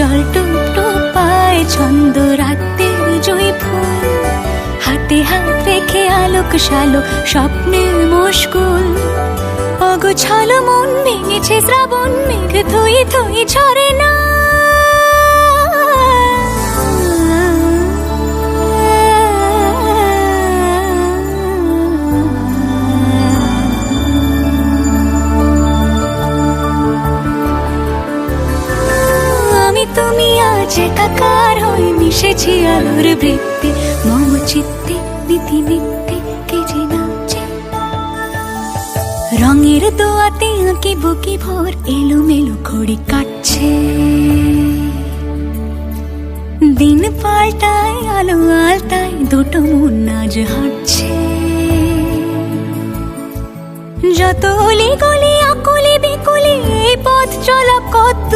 জল টুপ টুপ পায় ছন্দ রাতের জয় ফুল, হাতে হাত রেখে আলোক শালোক স্বপ্নের মুশকুল। অগোছালো মন ভেঙেছে শ্রাবণ মেঘ থই থই ঝরে না। তুমি আজ একাকার হয়ে মিশেছি আলোর বৃত্তে, মম চিত্তে নীতি নিত্যে কে যে নাচে। রঙের দোয়াতে আঁকি বুকি ভোর এলোমেলো ঘড়ি কাটছে। দিন পাল্টায় আলো আলতায় দুটো মন আজ হাঁটছে। যত অলি গলি আকুলি বিকুলি এই পথ চলা কত